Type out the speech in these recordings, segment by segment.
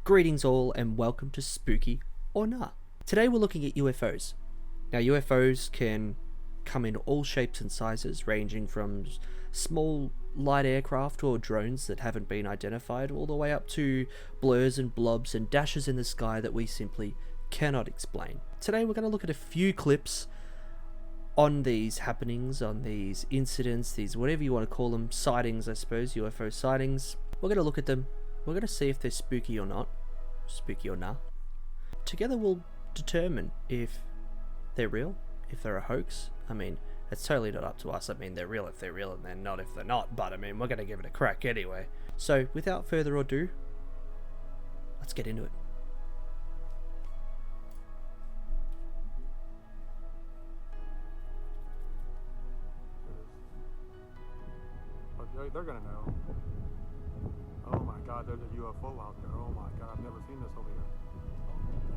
Greetings all and welcome to Spooky or Nah. Today we're looking at UFOs. Now UFOs can come in all shapes and sizes, ranging from small light aircraft or drones that haven't been identified, all the way up to blurs and blobs and dashes in the sky that we simply cannot explain. Today we're going to look at a few clips on these happenings, on these incidents, these whatever you want to call them, sightings I suppose, UFO sightings. We're going to look at them. We're going to see if they're spooky or not. Spooky or nah. Together we'll determine if they're real, if they're a hoax. I mean, it's totally not up to us. I mean, they're real if they're real and they're not if they're not. But I mean, we're going to give it a crack anyway. So without further ado, let's get into it. They're gonna know. Oh my god, there's a UFO out there. Oh my god, I've never seen this over here.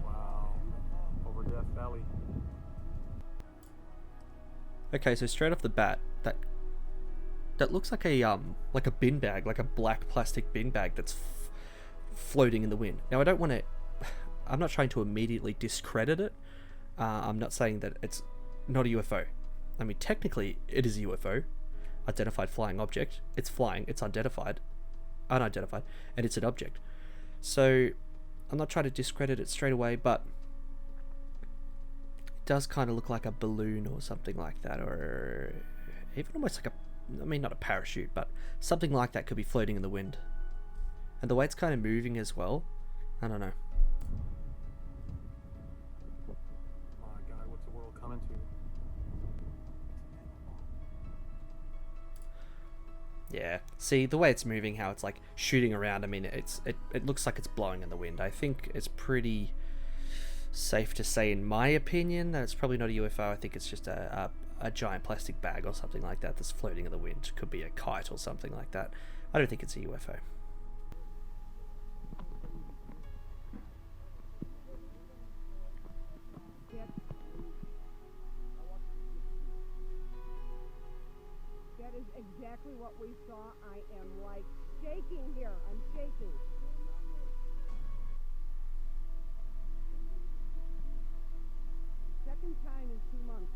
Wow. Over Death Valley. Okay, so straight off the bat, that looks like a bin bag, like a black plastic bin bag that's floating in the wind. Now I don't want to, I'm not trying to immediately discredit it. I'm not saying that it's not a UFO. I mean, technically it is a UFO. Identified flying object. It's flying, it's unidentified, and it's an object. So I'm not trying to discredit it straight away, but it does kind of look like a balloon or something like that, or even almost like I mean not a parachute, but something like that could be floating in the wind. And the way it's kind of moving as well, I don't know. My god, what's the world coming to? Yeah, see the way it's moving, how it's like shooting around. I mean, it looks like it's blowing in the wind. I think it's pretty safe to say, in my opinion, that it's probably not a UFO. I think it's just a giant plastic bag or something like that that's floating in the wind. Could be a kite or something like that. I don't think it's a UFO. That is exactly what we saw. I am like shaking here. I'm shaking. Second time in 2 months.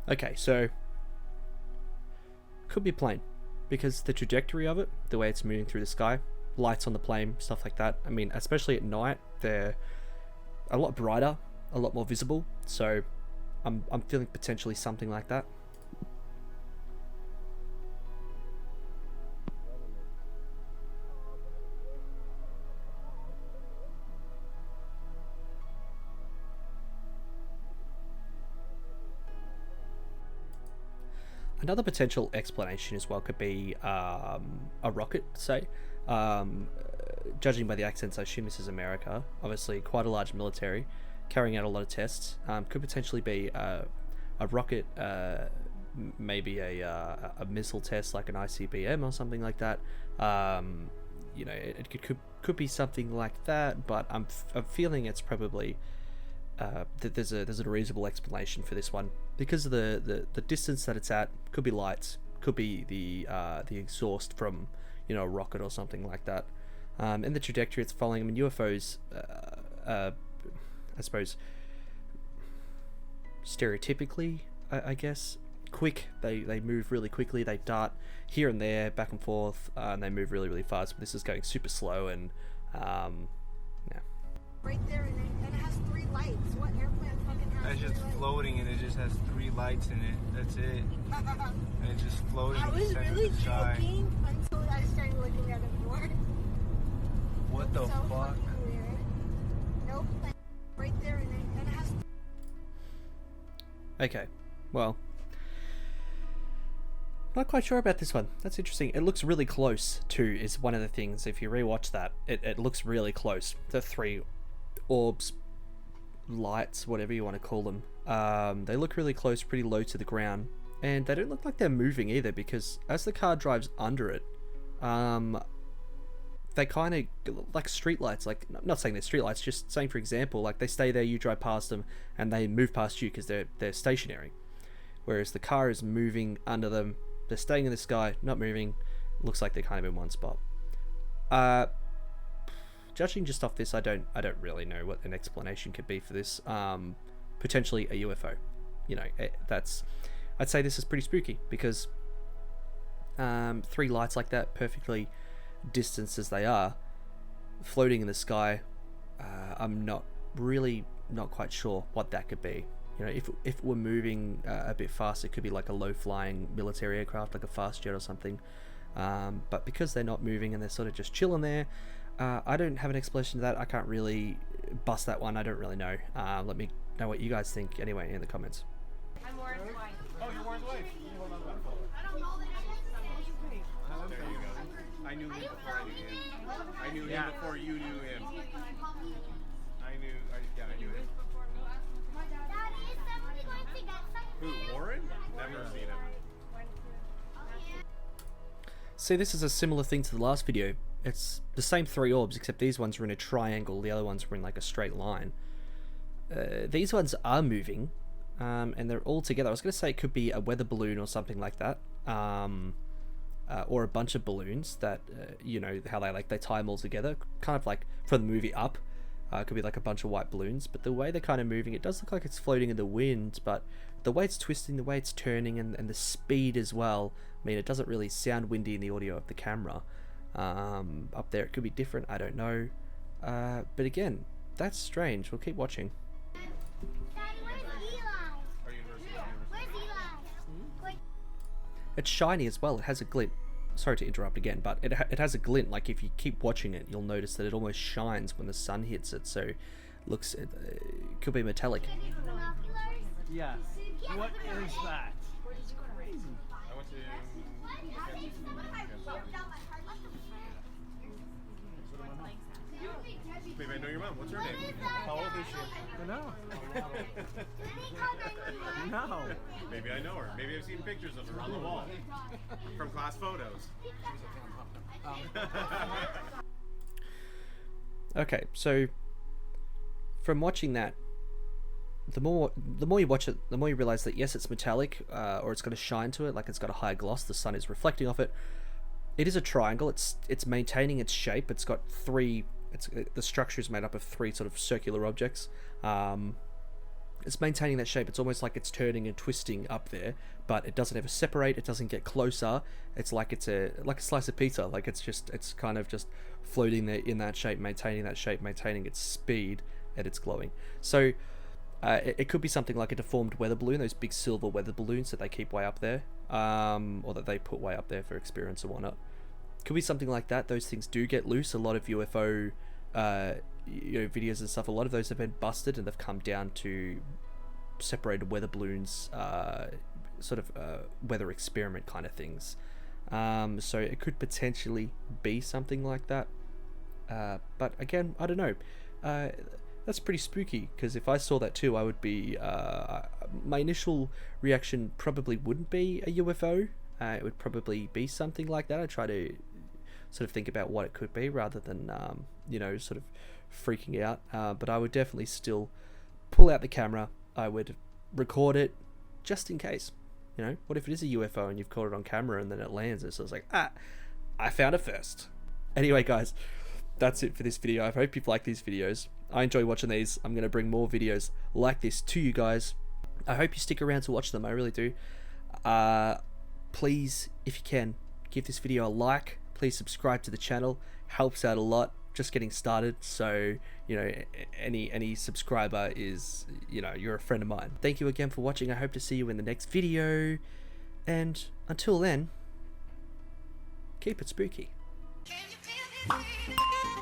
Yeah. Okay, so could be a plane, because the trajectory of it, the way it's moving through the sky, lights on the plane, stuff like that. I mean, especially at night, they're a lot brighter, a lot more visible. So I'm feeling potentially something like that. Another potential explanation as well could be a rocket, say. Judging by the accents, I assume this is America. Obviously, quite a large military, carrying out a lot of tests. Could potentially be a rocket, maybe a missile test like an ICBM or something like that. You know, it could be something like that, but I'm feeling it's probably that there's a reasonable explanation for this one, because of the distance that it's at. Could be lights, could be the exhaust from, you know, a rocket or something like that, and the trajectory it's following. I mean, UFOs, I suppose, stereotypically, I guess, quick. They move really quickly. They dart here and there, back and forth, and they move really fast. But this is going super slow, and yeah. Right there, and it has 3 lights. What airplane fucking has It's just 3 lights? floating, and it just has 3 lights in it. That's it. And it's just floating I in the was center really of the sky. joking until I started looking at it more. What the So fuck? fucking weird. Nope. Right there, and it has. Okay, well, not quite sure about this one. That's interesting. It looks really close too, is one of the things. If you rewatch that, it looks really close. The 3 orbs, lights, whatever you want to call them, they look really close, pretty low to the ground, and they don't look like they're moving either, because as the car drives under it, they kind of like streetlights. Like, not saying they're streetlights, just saying, for example, like they stay there, you drive past them, and they move past you because they're stationary. Whereas the car is moving under them. They're staying in the sky, not moving. Looks like they're kind of in one spot. Judging just off this, I don't really know what an explanation could be for this. Potentially a UFO. You know, I'd say this is pretty spooky because 3 lights like that, perfectly distanced as they are, floating in the sky. I'm not quite sure what that could be. You know, if it were moving a bit fast, it could be like a low-flying military aircraft, like a fast jet or something. But because they're not moving and they're sort of just chilling there, I don't have an explanation to that. I can't really bust that one. I don't really know. Let me know what you guys think anyway in the comments. I'm Warren's wife. Oh, you're Warren's wife. You hold on to that phone. I don't know that There you go. I knew him before I knew him. I knew him before you knew him. I knew him. Who, Warren? Never seen him. See, this is a similar thing to the last video. It's the same 3 orbs, except these ones were in a triangle, the other ones were in like a straight line. These ones are moving, and they're all together. I was going to say it could be a weather balloon or something like that, or a bunch of balloons that, you know, how they tie them all together, kind of like from the movie Up. It could be like a bunch of white balloons, but the way they're kind of moving, it does look like it's floating in the wind, but the way it's twisting, the way it's turning, and the speed as well, I mean, it doesn't really sound windy in the audio of the camera. Up there it could be different, I don't know. But again, that's strange. We'll keep watching. Daddy, where's Eli? Where's Eli? It's shiny as well. It has a glint. Sorry to interrupt again, but it has a glint. Like, if you keep watching it, you'll notice that it almost shines when the sun hits it. So it looks, it could be metallic. Yes. What is that? I went to... Maybe I know your mom. What's her name? How old is she? No. No. Maybe I know her. Maybe I've seen pictures of her on the wall from class photos. Okay, so from watching that, the more you watch it, the more you realize that yes, it's metallic, or it's got a shine to it, like it's got a high gloss. The sun is reflecting off it. It is a triangle. It's maintaining its shape. It's got 3. The structure is made up of 3 sort of circular objects. It's maintaining that shape. It's almost like it's turning and twisting up there, but it doesn't ever separate. It doesn't get closer. It's like a slice of pizza. Like it's kind of just floating there in that shape, maintaining that shape, maintaining its speed, and it's glowing. So it could be something like a deformed weather balloon, those big silver weather balloons that they keep way up there, or that they put way up there for experiments or whatnot. Could be something like that. Those things do get loose. A lot of UFO videos and stuff, a lot of those have been busted and they've come down to separated weather balloons, sort of weather experiment kind of things. So it could potentially be something like that. But again, I don't know. That's pretty spooky, because if I saw that too, I would be... my initial reaction probably wouldn't be a UFO. It would probably be something like that. I'd try to sort of think about what it could be rather than, sort of freaking out. But I would definitely still pull out the camera. I would record it just in case. You know, what if it is a UFO and you've caught it on camera and then it lands and so it's like, I found it first. Anyway, guys, that's it for this video. I hope you've liked these videos. I enjoy watching these. I'm going to bring more videos like this to you guys. I hope you stick around to watch them. I really do. Please, if you can, give this video a like. Please subscribe to the channel. Helps out a lot. Just getting started. So, you know, any subscriber is, you know, you're a friend of mine. Thank you again for watching. I hope to see you in the next video. And until then, keep it spooky. Can you feel it?